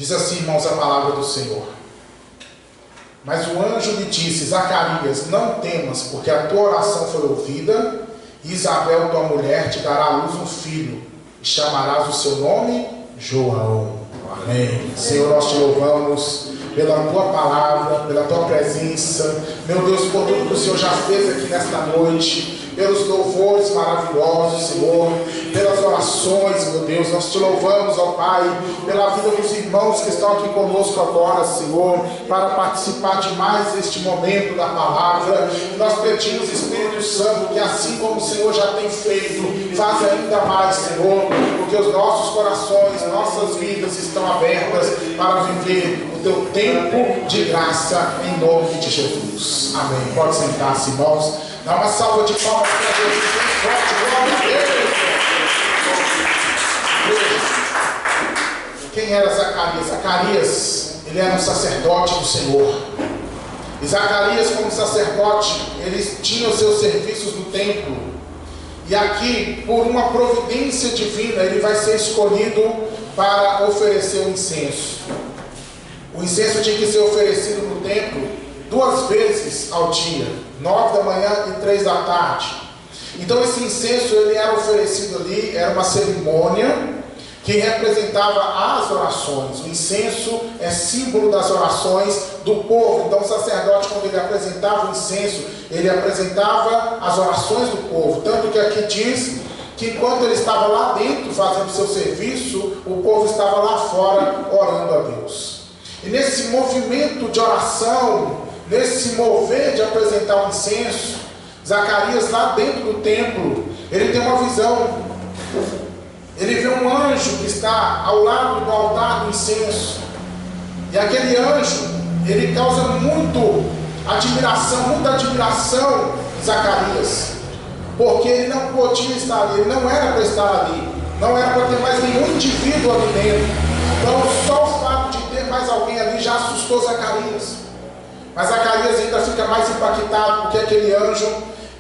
Diz assim, irmãos, a palavra do Senhor. Mas o anjo lhe disse: Zacarias, não temas, porque a tua oração foi ouvida, e Isabel, tua mulher, te dará à luz um filho, e chamarás o seu nome João. Amém. Senhor, nós te louvamos pela tua palavra, pela tua presença, meu Deus, por tudo que o Senhor já fez aqui nesta noite, pelos louvores maravilhosos, Senhor, pelas orações, meu Deus. Nós te louvamos, ó Pai, pela vida dos irmãos que estão aqui conosco agora, Senhor, para participar de mais este momento da palavra. Nós pedimos, Espírito Santo, que assim como o Senhor já tem feito, faz ainda mais, Senhor, porque os nossos corações, nossas vidas estão abertas para viver o teu tempo de graça, em nome de Jesus. Amém. Pode sentar-se, irmãos. Dá uma salva de palmas para Jesus. Forte, glória a Deus. Quem era Zacarias? Zacarias, ele era um sacerdote do Senhor. E Zacarias, como sacerdote, ele tinha os seus serviços no templo. E aqui, por uma providência divina, ele vai ser escolhido para oferecer o incenso. O incenso tinha que ser oferecido no templo 2 vezes ao dia, 9 da manhã e 3 da tarde. Então esse incenso ele era oferecido ali, era uma cerimônia que representava as orações. O incenso é símbolo das orações do povo. Então o sacerdote, quando ele apresentava o incenso, ele apresentava as orações do povo. Tanto que aqui diz que enquanto ele estava lá dentro fazendo seu serviço, o povo estava lá fora orando a Deus. E nesse movimento de oração, nesse mover de apresentar o incenso, Zacarias lá dentro do templo, ele tem uma visão. Ele vê um anjo que está ao lado do altar do incenso. E aquele anjo, ele causa muita admiração em Zacarias. Porque ele não podia estar ali, ele não era para estar ali. Não era para ter mais nenhum indivíduo ali dentro. Então só o fato de ter mais alguém ali já assustou Zacarias. Mas Zacarias ainda fica mais impactado, porque aquele anjo,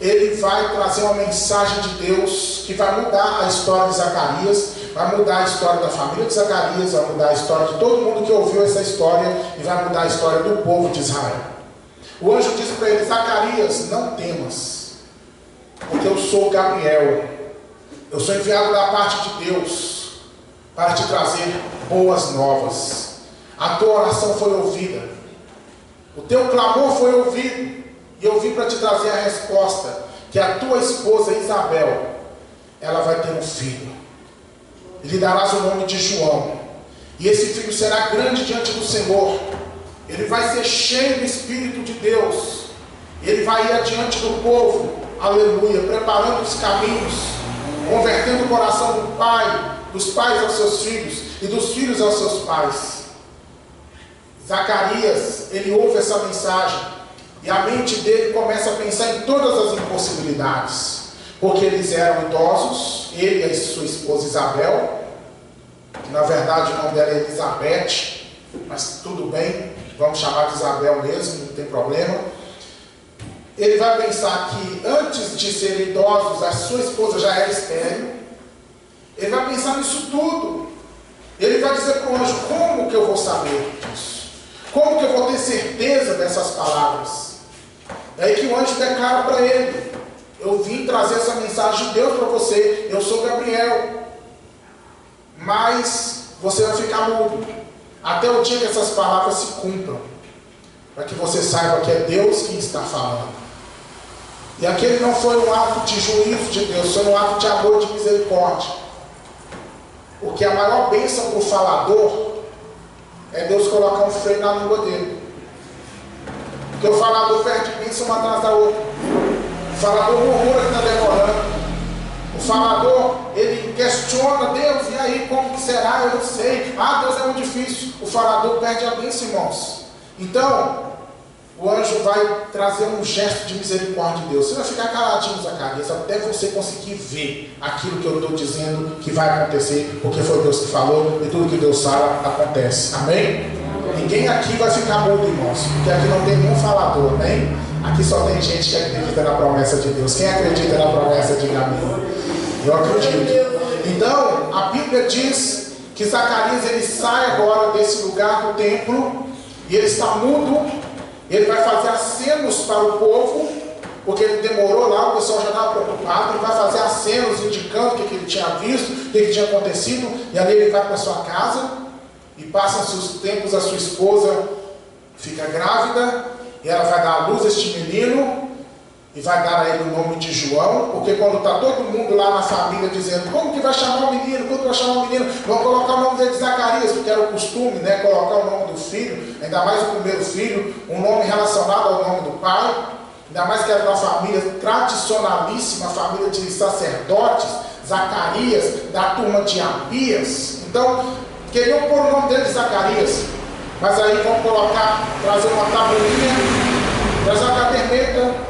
ele vai trazer uma mensagem de Deus que vai mudar a história de Zacarias, vai mudar a história da família de Zacarias, vai mudar a história de todo mundo que ouviu essa história e vai mudar a história do povo de Israel. O anjo disse para ele: Zacarias, não temas, porque eu sou Gabriel, eu sou enviado da parte de Deus para te trazer boas novas. A tua oração foi ouvida, o teu clamor foi ouvido, e eu vim para te trazer a resposta, que a tua esposa Isabel, ela vai ter um filho, e lhe darás o nome de João, e esse filho será grande diante do Senhor, ele vai ser cheio do Espírito de Deus, ele vai ir adiante do povo, aleluia, preparando os caminhos, convertendo o coração do pai, dos pais aos seus filhos, e dos filhos aos seus pais. Zacarias, ele ouve essa mensagem, e a mente dele começa a pensar em todas as impossibilidades, porque eles eram idosos, ele e a sua esposa Isabel, que na verdade o nome dela é Elizabeth, mas tudo bem, vamos chamar de Isabel mesmo, não tem problema. Ele vai pensar que antes de serem idosos, a sua esposa já era estéril. Ele vai pensar nisso tudo. Ele vai dizer para o anjo: como que eu vou saber disso? Como que eu vou ter certeza dessas palavras? É aí que o anjo declara para ele: eu vim trazer essa mensagem de Deus para você, eu sou Gabriel, mas você vai ficar mudo, até o dia que essas palavras se cumpram, para que você saiba que é Deus quem está falando. E aquele não foi um ato de juízo de Deus, foi um ato de amor e de misericórdia. Porque a maior bênção para o falador é Deus colocar um freio na língua dele. Porque o falador perde bênção uma atrás da outra. O falador murmura que está demorando. O falador, ele questiona Deus: e aí, como que será? Eu não sei. Ah, Deus é muito difícil. O falador perde a bênção, irmãos. Então, o anjo vai trazer um gesto de misericórdia de Deus. Você vai ficar caladinho, Zacarias, até você conseguir ver aquilo que eu estou dizendo que vai acontecer, porque foi Deus que falou, e tudo que Deus fala acontece. Amém? Ninguém aqui vai ficar mudo, irmãos, porque aqui não tem nenhum falador, né? Aqui só tem gente que acredita na promessa de Deus. Quem acredita na promessa de Gabriel? Eu acredito. Então, a Bíblia diz que Zacarias ele sai agora desse lugar do templo, e ele está mudo, ele vai fazer acenos para o povo, porque ele demorou lá, o pessoal já estava preocupado, ele vai fazer acenos indicando o que ele tinha visto, o que tinha acontecido, e ali ele vai para sua casa, e passam-se os tempos, a sua esposa fica grávida, e ela vai dar à luz a este menino, e vai dar a ele o nome de João, porque quando está todo mundo lá na família dizendo, como que vai chamar o menino, como que vai chamar o menino, vão colocar o nome dele de Zacarias, porque era o costume, né, colocar o nome do filho, ainda mais o primeiro filho, um nome relacionado ao nome do pai, ainda mais que era uma família tradicionalíssima, família de sacerdotes, Zacarias, da turma de Abias. Então, queriam pôr o nome dele de Zacarias, mas aí vão colocar, trazer uma tabuinha, trazer uma caderneta,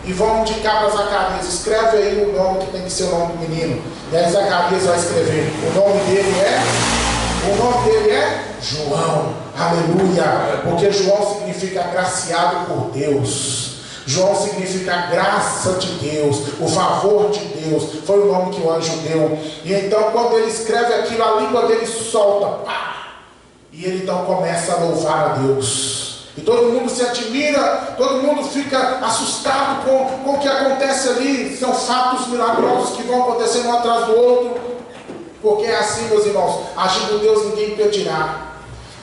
e vão indicar para Zacarias, escreve aí o nome que tem que ser o nome do menino. E aí Zacarias vai escrever, o nome dele é João, aleluia, porque João significa agraciado por Deus. João significa graça de Deus, o favor de Deus, foi o nome que o anjo deu. E então quando ele escreve aquilo, a língua dele solta, pá, e ele então começa a louvar a Deus. E todo mundo se admira, todo mundo fica assustado com o que acontece ali. São fatos milagrosos que vão acontecendo um atrás do outro. Porque é assim, meus irmãos, agindo Deus ninguém impedirá.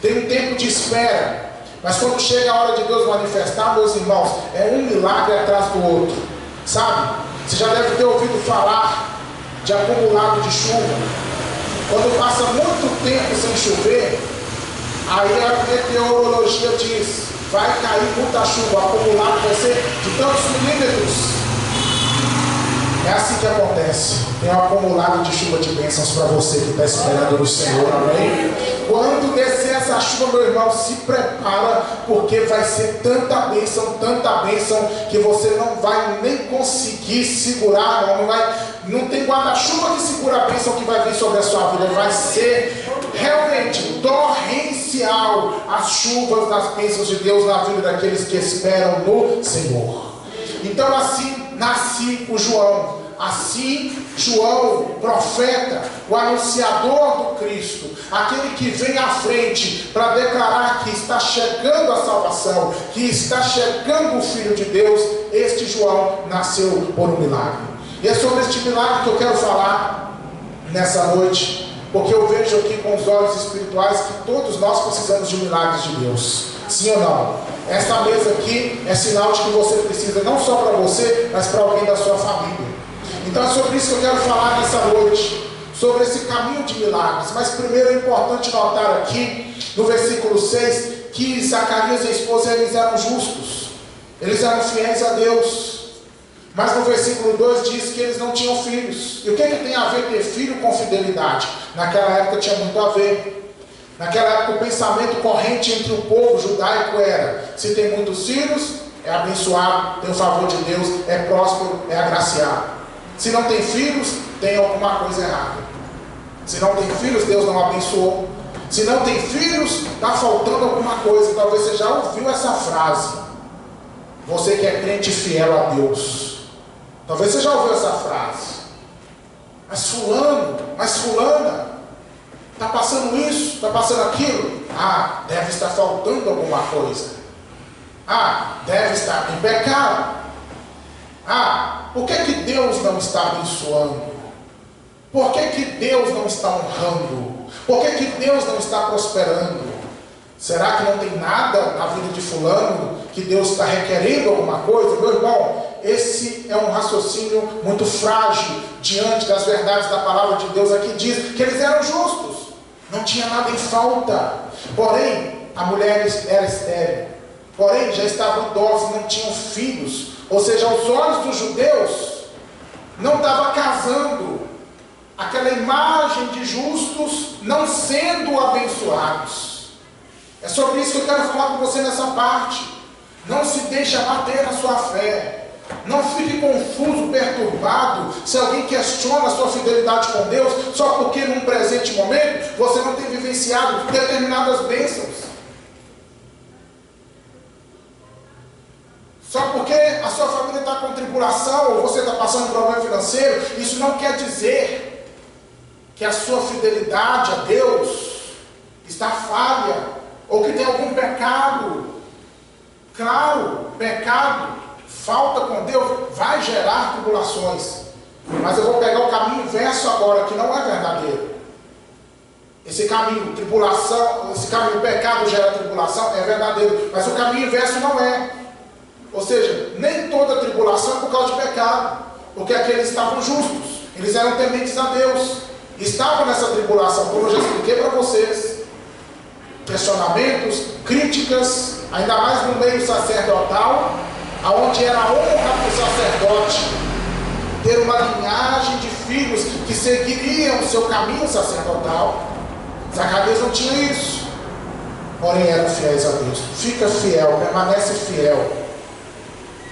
Tem um tempo de espera, mas quando chega a hora de Deus manifestar, meus irmãos, é um milagre atrás do outro. Sabe? Você já deve ter ouvido falar de acumulado de chuva. Quando passa muito tempo sem chover, aí a meteorologia diz, vai cair muita chuva, o acumulado vai ser de tantos milímetros. É assim que acontece. Tem um acumulado de chuva de bênçãos para você que está esperando no Senhor, amém? Quando descer essa chuva, meu irmão, se prepara, porque vai ser tanta bênção, que você não vai nem conseguir segurar, não tem guarda-chuva que segura a bênção que vai vir sobre a sua vida. Vai ser realmente torrencial as chuvas das bênçãos de Deus na vida daqueles que esperam no Senhor. Então assim nasce o João, assim João, profeta, o anunciador do Cristo, aquele que vem à frente para declarar que está chegando a salvação, que está chegando o Filho de Deus. Este João nasceu por um milagre, e é sobre este milagre que eu quero falar nessa noite, porque eu vejo aqui com os olhos espirituais que todos nós precisamos de milagres de Deus, sim ou não? Esta mesa aqui é sinal de que você precisa, não só para você, mas para alguém da sua família. Então é sobre isso que eu quero falar nessa noite, sobre esse caminho de milagres. Mas primeiro é importante notar aqui, no versículo 6, que Zacarias e a esposa, eles eram justos, eles eram fiéis a Deus. Mas no versículo 2 diz que eles não tinham filhos. E o que tem a ver ter filho com fidelidade? Naquela época tinha muito a ver. Naquela época o pensamento corrente entre o povo judaico era: se tem muitos filhos, é abençoado, tem o favor de Deus, é próspero, é agraciado. Se não tem filhos, tem alguma coisa errada. Se não tem filhos, Deus não abençoou. Se não tem filhos, está faltando alguma coisa. Talvez você já ouviu essa frase. Você que é crente fiel a Deus, talvez você já ouviu essa frase. Mas fulano, mas fulana, está passando isso, está passando aquilo. Ah, deve estar faltando alguma coisa. Ah, deve estar em pecado. Ah, por que Deus não está abençoando? Por que Deus não está honrando? Por que Deus não está prosperando? Será que não tem nada na vida de fulano que Deus está requerendo alguma coisa? Meu irmão, esse é um raciocínio muito frágil diante das verdades da palavra de Deus. Aqui diz que eles eram justos, não tinha nada em falta. Porém, a mulher era estéril. Porém, já estavam idosos e não tinham filhos. Ou seja, aos olhos dos judeus, não estava casando aquela imagem de justos não sendo abençoados. É sobre isso que eu quero falar com você nessa parte. Não se deixe abater na sua fé. Não fique confuso, perturbado, se alguém questiona a sua fidelidade com Deus, só porque num presente momento você não tem vivenciado determinadas bênçãos. Só porque a sua família está com tribulação, ou você está passando um problema financeiro, isso não quer dizer que a sua fidelidade a Deus está falha, ou que tem algum pecado. Claro, pecado, falta com Deus, vai gerar tribulações. Mas eu vou pegar o caminho inverso agora, que não é verdadeiro. Esse caminho, tribulação, esse caminho, pecado gera tribulação, é verdadeiro. Mas o caminho inverso não é. Ou seja, nem toda tribulação é por causa de pecado. Porque aqueles estavam justos, eles eram tementes a Deus, estavam nessa tribulação, como eu já expliquei para vocês. Questionamentos, críticas, ainda mais no meio sacerdotal, aonde era a honra para o sacerdote ter uma linhagem de filhos que seguiriam o seu caminho sacerdotal. Zacarias não tinha isso, porém eram fiéis a Deus. Fica fiel, permanece fiel.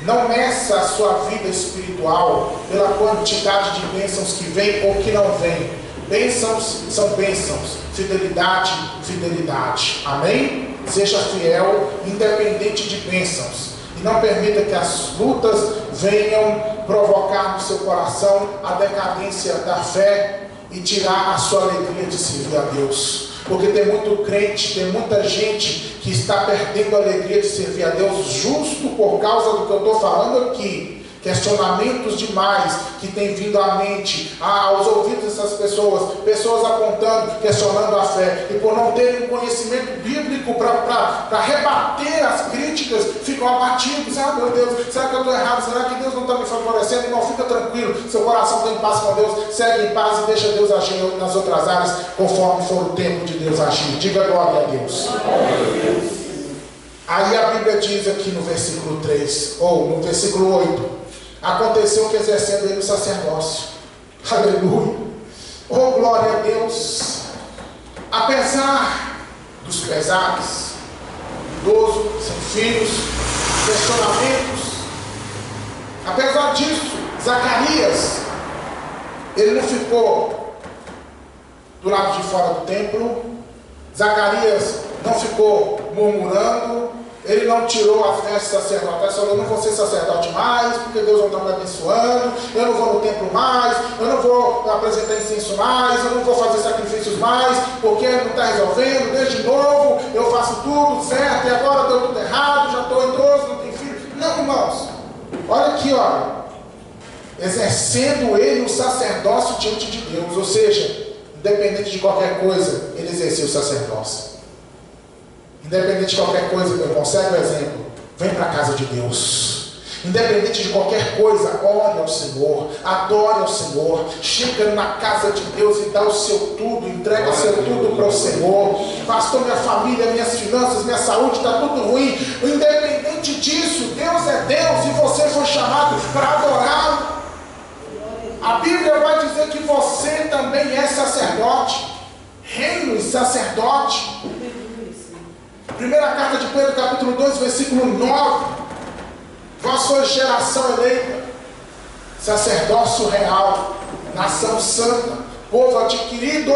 Não meça a sua vida espiritual pela quantidade de bênçãos que vem ou que não vem. Bênçãos são bênçãos, fidelidade, fidelidade. Amém? Seja fiel, independente de bênçãos. E não permita que as lutas venham provocar no seu coração a decadência da fé e tirar a sua alegria de servir a Deus. Porque tem muito crente, tem muita gente que está perdendo a alegria de servir a Deus justo por causa do que eu estou falando aqui. Questionamentos demais que tem vindo à mente, aos ouvidos dessas pessoas, pessoas apontando, questionando a fé, e por não terem um conhecimento bíblico para rebater as críticas, ficam abatidos. Ah, meu Deus, será que eu estou errado? Será que Deus não está me favorecendo? Não, fica tranquilo, seu coração tem paz com Deus, segue em paz e deixa Deus agir nas outras áreas, conforme for o tempo de Deus agir. Diga glória a Deus. Aí a Bíblia diz aqui no versículo 3, ou no versículo 8, aconteceu que exercendo ele o sacerdócio. Aleluia. Oh, glória a Deus. Apesar dos pesares, idoso, sem filhos, questionamentos, apesar disso, Zacarias, ele não ficou do lado de fora do templo. Zacarias não ficou murmurando. Ele não tirou as vestes sacerdotais, falou: eu não vou ser sacerdote mais, porque Deus não está me abençoando, eu não vou no templo mais, eu não vou apresentar incenso mais, eu não vou fazer sacrifícios mais, porque não está resolvendo, desde novo eu faço tudo certo, e agora deu tudo errado, já estou idoso, não tenho filho. Não, irmãos, olha aqui, olha, exercendo ele o sacerdócio diante de Deus, ou seja, independente de qualquer coisa, ele exerceu o sacerdócio. Independente de qualquer coisa, meu irmão, segue o exemplo. Vem para a casa de Deus. Independente de qualquer coisa, ore ao Senhor, adore ao Senhor, chega na casa de Deus e dá o seu tudo, entrega o seu tudo para o Senhor. Pastor, minha família, minhas finanças, minha saúde, está tudo ruim. Independente disso, Deus é Deus e você foi chamado para adorá-lo. A Bíblia vai dizer que você também é sacerdote, reino e sacerdote. Primeira carta de Pedro, capítulo 2, versículo 9. Vós sois geração eleita, sacerdócio real, nação santa, povo adquirido.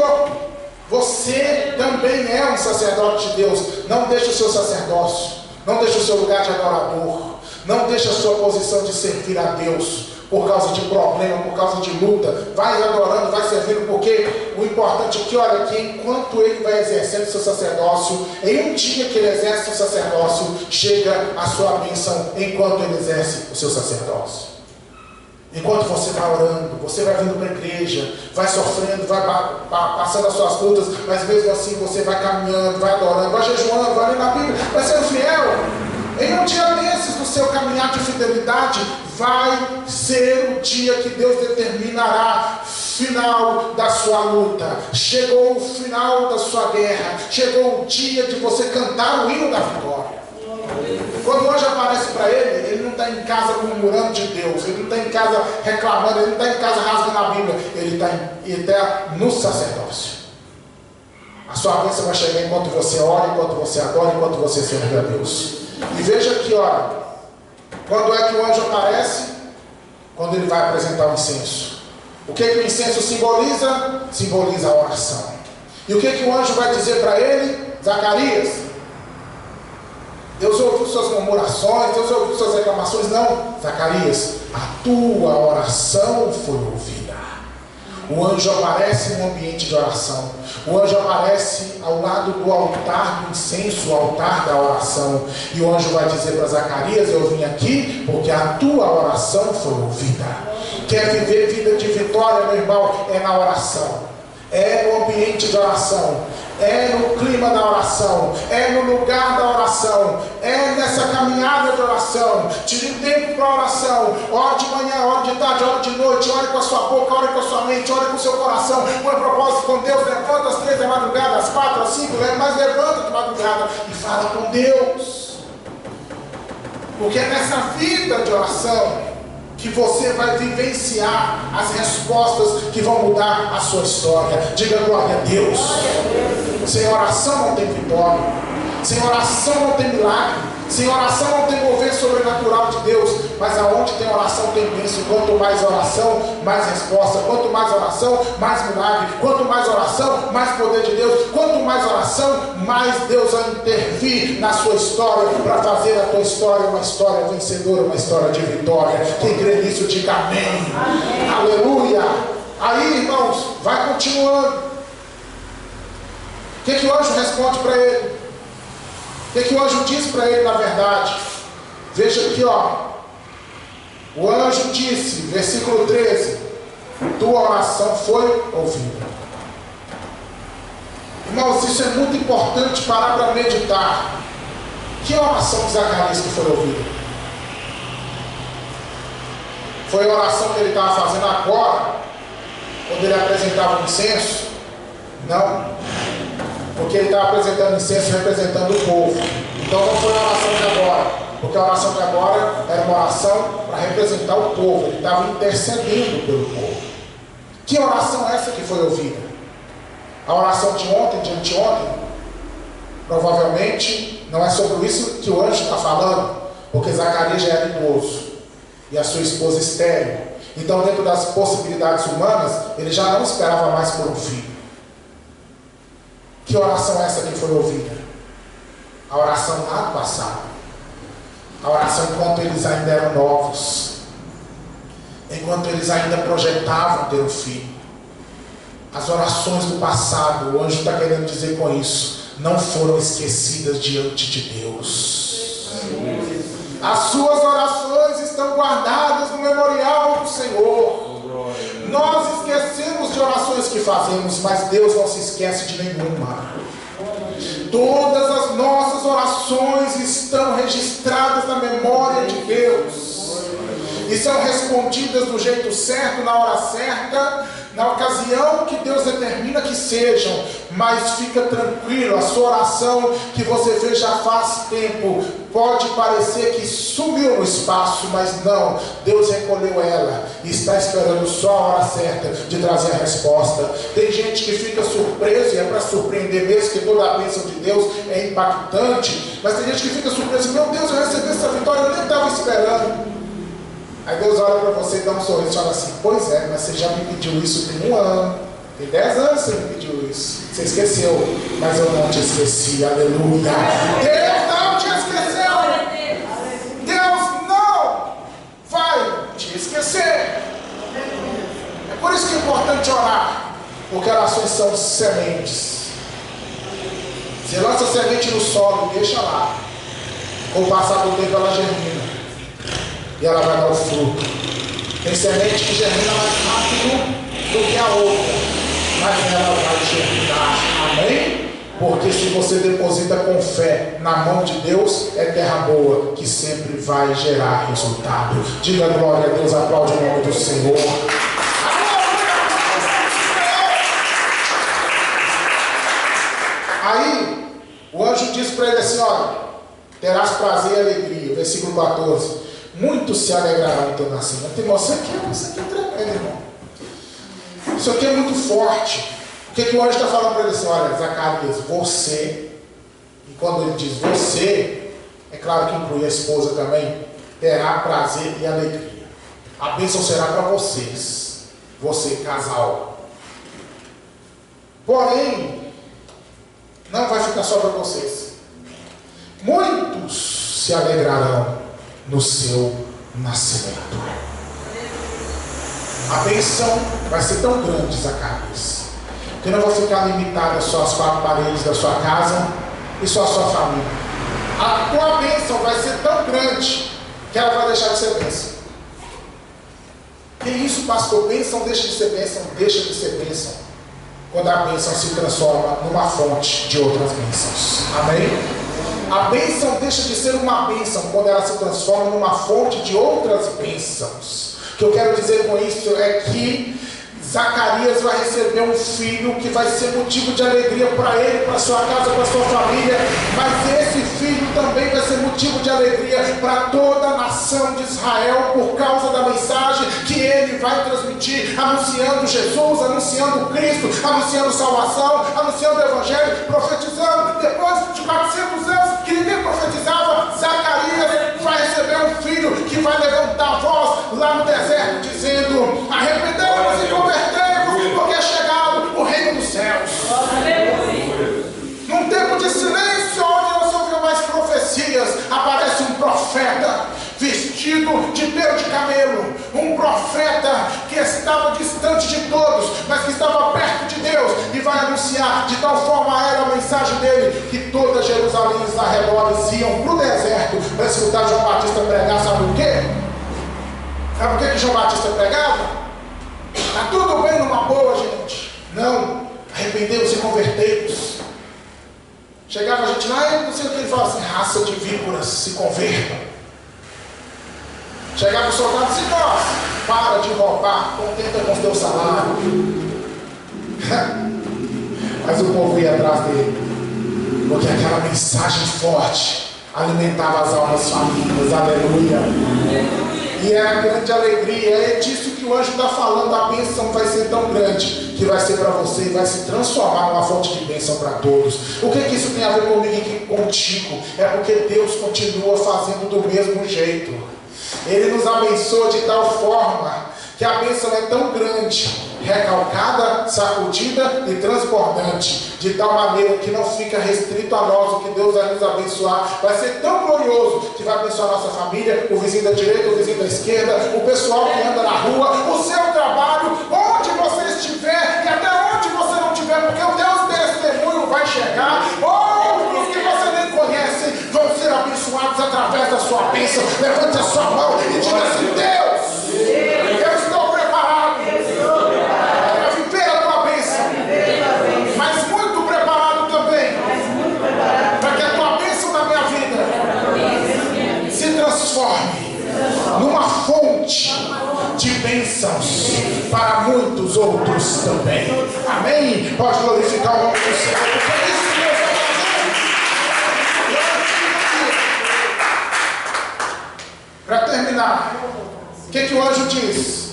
Você também é um sacerdote de Deus. Não deixe o seu sacerdócio, não deixe o seu lugar de adorador, não deixe a sua posição de servir a Deus por causa de problema, por causa de luta. Vai adorando, vai servindo, porque o importante aqui, olha, que enquanto ele vai exercendo o seu sacerdócio, em um dia que ele exerce o sacerdócio, chega a sua bênção enquanto ele exerce o seu sacerdócio. Enquanto você vai orando, você vai vindo para a igreja, vai sofrendo, vai passando as suas lutas, mas mesmo assim você vai caminhando, vai adorando, vai jejuando, vai lendo a Bíblia, vai sendo fiel. Em um dia desses, no seu caminhar de fidelidade, vai ser o dia que Deus determinará final da sua luta. Chegou o final da sua guerra. Chegou o dia de você cantar o hino da vitória. Quando o anjo aparece para ele, ele não está em casa murmurando de Deus, ele não está em casa reclamando, ele não está em casa rasgando a Bíblia, ele está no sacerdócio. A sua bênção vai chegar enquanto você ora, enquanto você adora, enquanto você serve a Deus. E veja aqui, olha, quando é que o anjo aparece? Quando ele vai apresentar o incenso. O que o incenso simboliza? Simboliza a oração. E o que o anjo vai dizer para ele? Zacarias, Deus ouviu suas murmurações, Deus ouviu suas reclamações. Não, Zacarias, a tua oração foi ouvida. o anjo aparece no ambiente de oração. O anjo aparece ao lado do altar do incenso, o altar da oração. E o anjo vai dizer para Zacarias: eu vim aqui porque a tua oração foi ouvida. Quer viver vida de vitória, meu irmão? É na oração, é no ambiente de oração, é no clima da oração, é no lugar da oração, é nessa caminhada de oração. Tire tempo para oração. Ore de manhã, ore de tarde, ore de noite. Ore com a sua boca, ore com a sua mente, ore com o seu coração. Põe propósito com Deus. Levanta às 3 da madrugada, às 4, às 5, mas levanta de madrugada e fala com Deus. Porque é nessa vida de oração que você vai vivenciar as respostas que vão mudar a sua história. Diga glória a Deus. Sem oração não tem vitória. Sem oração não tem milagre. Sem oração não tem mover sobrenatural de Deus. Mas aonde tem oração tem bênção. Quanto mais oração, mais resposta. Quanto mais oração, mais milagre. Quanto mais oração, mais poder de Deus. Quanto mais oração, mais Deus vai intervir na sua história, para fazer a tua história uma história vencedora, uma história de vitória. Quem crê nisso, diga amém. Amém. Aleluia. Aí, irmãos, vai continuando. O que o anjo responde para ele? O que o anjo diz para ele, na verdade? Veja aqui, ó. O anjo disse, versículo 13: tua oração foi ouvida. Irmãos, isso é muito importante parar para meditar. Que oração de Zacarias que foi ouvida? Foi a oração que ele estava fazendo agora, quando ele apresentava o incenso? Não. Porque ele estava apresentando incenso representando o povo. Então não foi a oração de agora, porque a oração de agora era uma oração para representar o povo. Ele estava intercedendo pelo povo. Que oração é essa que foi ouvida? A oração de ontem, de anteontem? Provavelmente não é sobre isso que o anjo está falando, porque Zacarias já era idoso e a sua esposa estéril. Então, dentro das possibilidades humanas, ele já não esperava mais por um filho. Que oração é essa que foi ouvida? A oração lá do passado. A oração enquanto eles ainda eram novos. Enquanto eles ainda projetavam ter um filho. As orações do passado, o anjo está querendo dizer com isso, não foram esquecidas diante de Deus. As suas orações estão guardadas no memorial do Senhor. Nós esquecemos de orações que fazemos, mas Deus não se esquece de nenhuma. Todas as nossas orações estão registradas na memória de Deus e são respondidas do jeito certo, na hora certa, na ocasião que Deus determina que sejam. Mas fica tranquilo, a sua oração que você fez já faz tempo pode parecer que sumiu no espaço, mas não, Deus recolheu ela e está esperando só a hora certa de trazer a resposta. Tem gente que fica surpreso, e é para surpreender mesmo, que toda a bênção de Deus é impactante, mas tem gente que fica surpreso: meu Deus, eu recebi essa vitória, eu nem estava esperando. Aí Deus olha para você e dá um sorriso e fala assim: pois é, mas você já me pediu isso tem 1 ano, tem 10 anos que você me pediu isso, você esqueceu, mas eu não te esqueci. Aleluia. Deus não te esqueceu. Deus não vai te esquecer. É por isso que é importante orar, porque orações são sementes. Você lança a semente no solo e deixa lá, com o passar do tempo ela germina e ela vai dar o fruto. Tem semente que germina mais rápido do que a outra, mas ela vai germinar. Amém? Porque se você deposita com fé na mão de Deus, é terra boa que sempre vai gerar resultado. Diga glória a Deus, aplaude o nome do Senhor. Aí o anjo disse para ele assim: olha, terás prazer e alegria. Versículo 14: muitos se alegrarão em teu nascimento. Irmão, isso aqui é tremendo, irmão. Isso aqui é muito forte. O que o anjo está falando para ele assim? Olha, Zacarias, você, e quando ele diz você, é claro que inclui a esposa também, terá prazer e alegria. A bênção será para vocês, você casal. Porém, não vai ficar só para vocês. Muitos se alegrarão no seu nascimento. A bênção vai ser tão grande, Zacarias, que não vai ficar limitada só às 4 paredes da sua casa e só à sua família. A tua bênção vai ser tão grande que ela vai deixar de ser bênção. Que isso, pastor? Bênção deixa de ser bênção? Deixa de ser bênção quando a bênção se transforma numa fonte de outras bênçãos. Amém? A bênção deixa de ser uma bênção quando ela se transforma numa fonte de outras bênçãos. O que eu quero dizer com isso é que Zacarias vai receber um filho que vai ser motivo de alegria para ele, para sua casa, para sua família, mas esse filho também vai ser motivo de alegria para toda a nação de Israel, por causa da mensagem que ele vai transmitir, anunciando Jesus, anunciando Cristo, anunciando salvação, anunciando o Evangelho, profetizando. Depois de 400 anos que ninguém profetizava, Zacarias vai receber um filho que vai levantar a voz lá no deserto, dizendo: arrependemos e convertemos, porque é chegado o reino dos céus. Num tempo de silêncio, onde não se ouviu mais profecias, aparece um profeta vestido de pelo de camelo, um profeta que estava distante de todos, mas que estava perto de Deus, e vai anunciar, de tal forma era a mensagem dele, que toda Jerusalém e os arredores iam para o deserto para escutar João Batista pregar. Sabe o quê? Sabe o que João Batista pregava? Está tudo bem numa boa, gente. Não, arrependemos e convertemos. Chegava a gente lá e não sei o que ele falava assim: raça de víboras, se convertam. Chegava o soldado e disse: nós, para de roubar, contenta com o teu salário. Mas o povo ia atrás dele, porque aquela mensagem forte alimentava as almas famintas. Aleluia. E é a grande alegria, é disso que o anjo está falando. A bênção vai ser tão grande que vai ser para você e vai se transformar numa fonte de bênção para todos. O que isso tem a ver comigo e contigo? É porque Deus continua fazendo do mesmo jeito. Ele nos abençoa de tal forma que a bênção é tão grande, recalcada, sacudida e transbordante, de tal maneira que não fica restrito a nós. O que Deus vai nos abençoar vai ser tão glorioso que vai abençoar a nossa família, o vizinho da direita, o vizinho da esquerda, o pessoal que anda na rua, o seu trabalho, onde você estiver e até onde você não estiver, porque o Deus testemunho vai chegar. Outros que você nem conhece vão ser abençoados através da sua bênção. Levante a sua mão e diga assim: Deus, eu estou preparado para viver a tua bênção, mas muito preparado também para que a tua bênção na minha vida se transforme numa fonte de bênçãos para muitos outros também. Amém? Pode glorificar o nome do Senhor, porque é isso que Deus vai fazer. Para terminar, o que o anjo diz?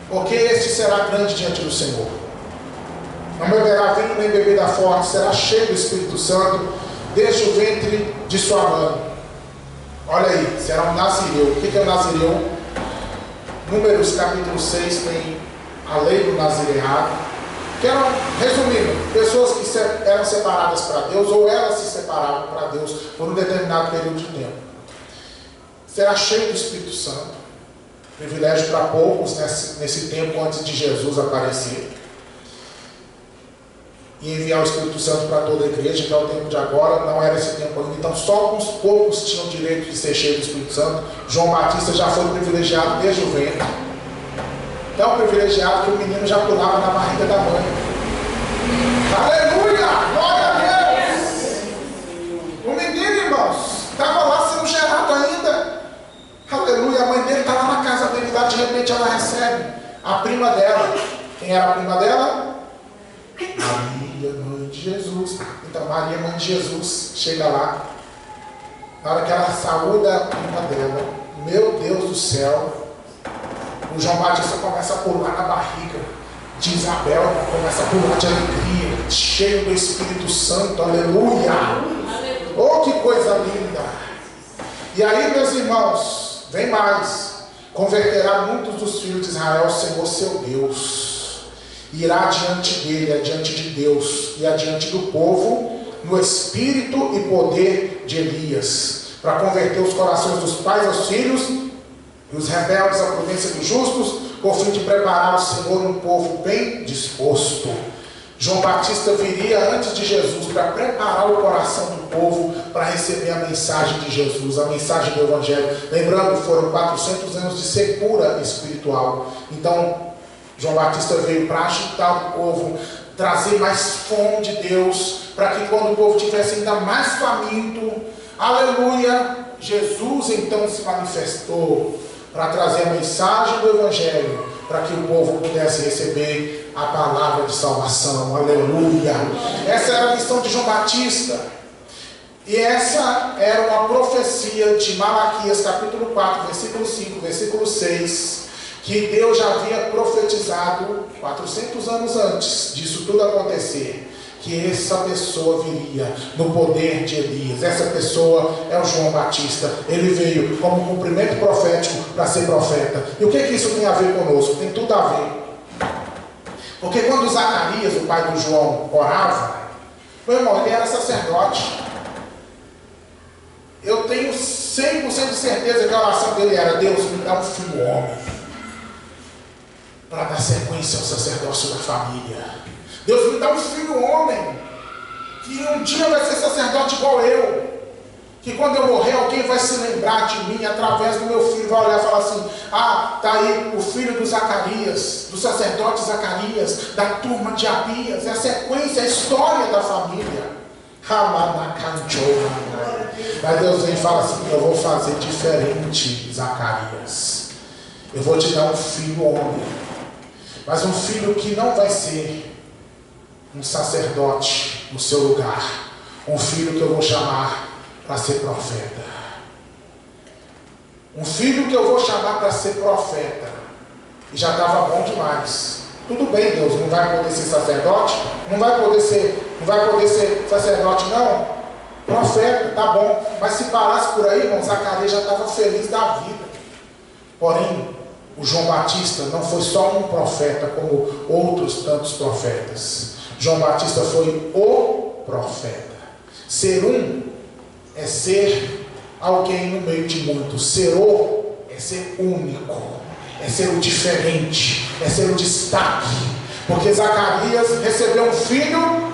Porque este será grande diante do Senhor. Não beberá vinho nem bebida forte, será cheio do Espírito Santo desde o ventre de sua mãe. Olha aí, será um nazireu. O que é o nazireu? Números capítulo 6 tem a lei do nazireado, que eram, resumindo, pessoas que eram separadas para Deus, ou elas se separavam para Deus por um determinado período de tempo. Será cheio do Espírito Santo, privilégio para poucos nesse tempo antes de Jesus aparecer, e enviar o Espírito Santo para toda a igreja, que é o tempo de agora. Não era esse tempo ainda, então só alguns poucos tinham direito de ser cheio do Espírito Santo. João Batista já foi privilegiado desde o ventre, tão privilegiado que o menino já pulava na barriga da mãe. Aleluia, glória a Deus. O menino, irmãos, estava lá sendo gerado ainda. Aleluia, a mãe dele está lá na casa dele, lá de repente ela recebe a prima dela. Quem era a prima dela? Maria, mãe de Jesus. Então Maria, mãe de Jesus, chega lá. Na hora que ela saúda a prima dela, meu Deus do céu, o João Batista começa a pular na barriga de Isabel, começa a pular de alegria, cheio do Espírito Santo. Aleluia! Oh, que coisa linda! E aí, meus irmãos, vem mais: converterá muitos dos filhos de Israel ao Senhor seu Deus. Irá diante dele, adiante de Deus e adiante do povo, no espírito e poder de Elias, para converter os corações dos pais aos filhos, e os rebeldes à prudência dos justos, por fim de preparar ao Senhor um povo bem disposto. João Batista viria antes de Jesus para preparar o coração do povo para receber a mensagem de Jesus, a mensagem do Evangelho. Lembrando, foram 400 anos de secura espiritual. Então, João Batista veio para agitar o povo, trazer mais fome de Deus, para que quando o povo tivesse ainda mais faminto, aleluia, Jesus então se manifestou para trazer a mensagem do Evangelho, para que o povo pudesse receber a palavra de salvação, aleluia. Essa era a missão de João Batista, e essa era uma profecia de Malaquias capítulo 4, versículo 5, versículo 6, que Deus já havia profetizado 400 anos antes disso tudo acontecer, que essa pessoa viria no poder de Elias. Essa pessoa é o João Batista. Ele veio como cumprimento profético para ser profeta. E o que isso tem a ver conosco? Tem tudo a ver. Porque quando Zacarias, o pai do João, orava, meu irmão, ele era sacerdote. Eu tenho 100% de certeza que a oração dele era: Deus, me dá um filho homem para dar sequência ao sacerdócio da família. Deus, me dá um filho homem que um dia vai ser sacerdote igual eu, que quando eu morrer alguém vai se lembrar de mim através do meu filho, vai olhar e falar assim: ah, está aí o filho do Zacarias, do sacerdote Zacarias, da turma de Abias. É a sequência, a história da família. Mas Deus vem e fala assim: eu vou fazer diferente, Zacarias. Eu vou te dar um filho homem, mas um filho que não vai ser um sacerdote no seu lugar, um filho que eu vou chamar para ser profeta, um filho que eu vou chamar para ser profeta. E já estava bom demais. Tudo bem, Deus, não vai poder ser sacerdote, não vai poder ser sacerdote, não, profeta, tá bom. Mas se parasse por aí, irmão, Zacarias já estava feliz da vida. Porém, o João Batista não foi só um profeta como outros tantos profetas. João Batista foi o profeta. Ser um é ser alguém no meio de muitos. Ser o é ser único, é ser o diferente, é ser o destaque. Porque Zacarias recebeu um filho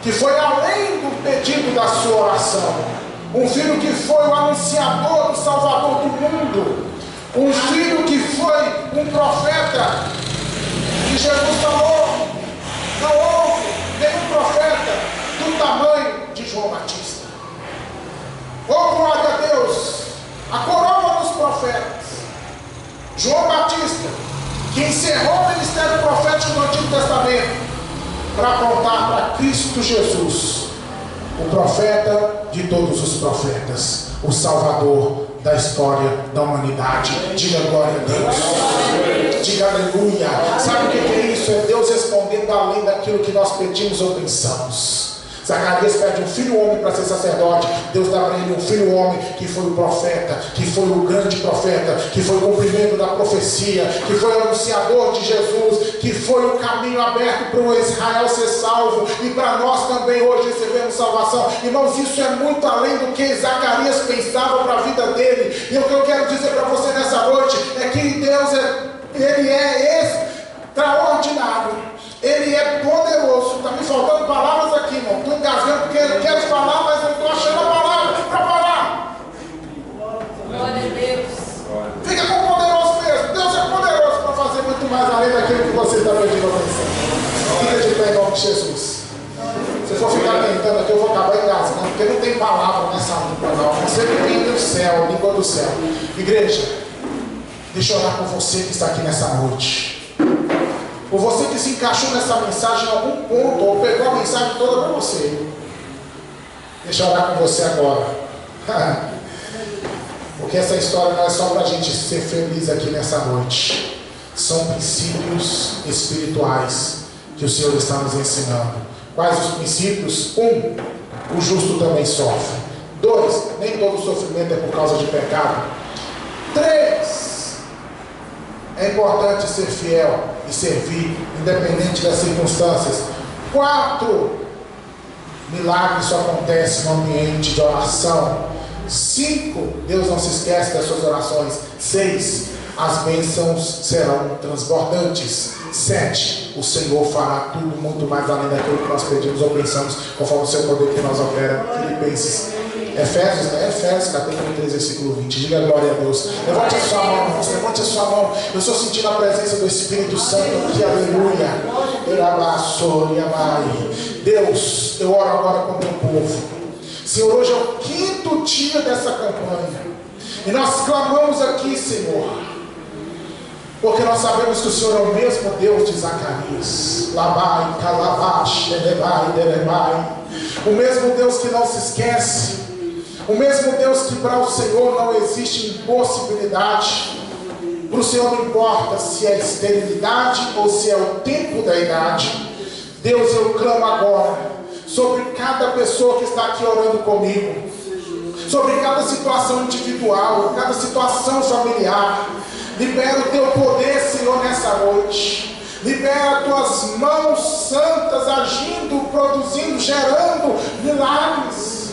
que foi além do pedido da sua oração, um filho que foi o anunciador do Salvador do mundo, um filho que foi um profeta que Jesus falou: não houve nenhum profeta do tamanho de João Batista. Oh, glória a Deus! A coroa dos profetas, João Batista, que encerrou o ministério profético no Antigo Testamento para apontar para Cristo Jesus, o profeta de todos os profetas, o Salvador da história da humanidade. Diga glória a Deus, diga aleluia. Sabe o que é isso? É Deus respondendo além daquilo que nós pedimos ou pensamos. Zacarias pede um filho homem para ser sacerdote. Deus dá para ele um filho homem que foi o profeta, que foi o grande profeta, que foi o cumprimento da profecia, que foi o anunciador de Jesus, que foi o caminho aberto para o Israel ser salvo, e para nós também hoje recebemos salvação. Irmãos, isso é muito além do que Zacarias pensava para a vida dele. E o que eu quero dizer para você nessa noite é que Deus Ele é extraordinário. Ele é poderoso. Está me faltando palavras aqui, irmão. Estou engasgando porque eu quero falar, mas eu estou achando a palavra para falar. Glória a Deus. Fica com o poderoso mesmo. Deus é poderoso para fazer muito mais além daquilo que você está pedindo a pensar. Fica de pé em nome de Jesus. Se for ficar tentando aqui, eu vou acabar engasgando, porque não tem palavra nessa língua, não. Você vem do céu, língua do céu. Igreja, deixa eu orar por você que está aqui nessa noite. Por você que se encaixou nessa mensagem em algum ponto, ou pegou a mensagem toda para você. Deixa eu orar com você agora. Porque essa história não é só para a gente ser feliz aqui nessa noite. São princípios espirituais que o Senhor está nos ensinando. Quais os princípios? 1. O justo também sofre. 2. Nem todo sofrimento é por causa de pecado. 3. É importante ser fiel e servir, independente das circunstâncias. 4. Milagre só acontece no ambiente de oração. 5. Deus não se esquece das suas orações. 6. as bênçãos serão transbordantes. 7, o Senhor fará tudo muito mais além daquilo que nós pedimos ou pensamos, conforme o seu poder que nós opera. Filipenses, Efésios, Efésios capítulo 3, versículo 20. Diga glória a Deus. Levante a sua mão, irmãos, levante a sua mão. Eu estou sentindo a presença do Espírito Santo aqui, aleluia. Deus, eu oro agora com o meu povo. Senhor, hoje é o 5º dia dessa campanha, e nós clamamos aqui, Senhor, porque nós sabemos que o Senhor é o mesmo Deus de Zacarias. Labai, calabash, elebai, delebai. O mesmo Deus que não se esquece. O mesmo Deus que para o Senhor não existe impossibilidade. Para o Senhor não importa se é esterilidade ou se é o tempo da idade. Deus, eu clamo agora sobre cada pessoa que está aqui orando comigo, sobre cada situação individual, cada situação familiar. Libera o teu poder, Senhor, nessa noite. Libera as tuas mãos santas agindo, produzindo, gerando milagres.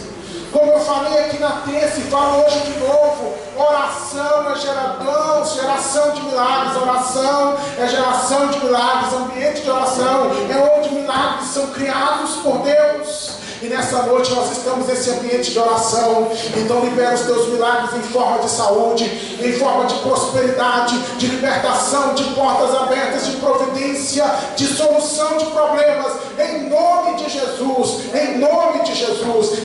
Como eu falei aqui na terça e falo hoje de novo, oração é geração de milagres. Oração é geração de milagres. Ambiente de oração é onde milagres são criados por Deus. E nessa noite nós estamos nesse ambiente de oração. Então libera os teus milagres em forma de saúde, em forma de prosperidade, de libertação, de portas abertas, de providência, de solução de problemas. Em nome de Jesus, em nome de Jesus.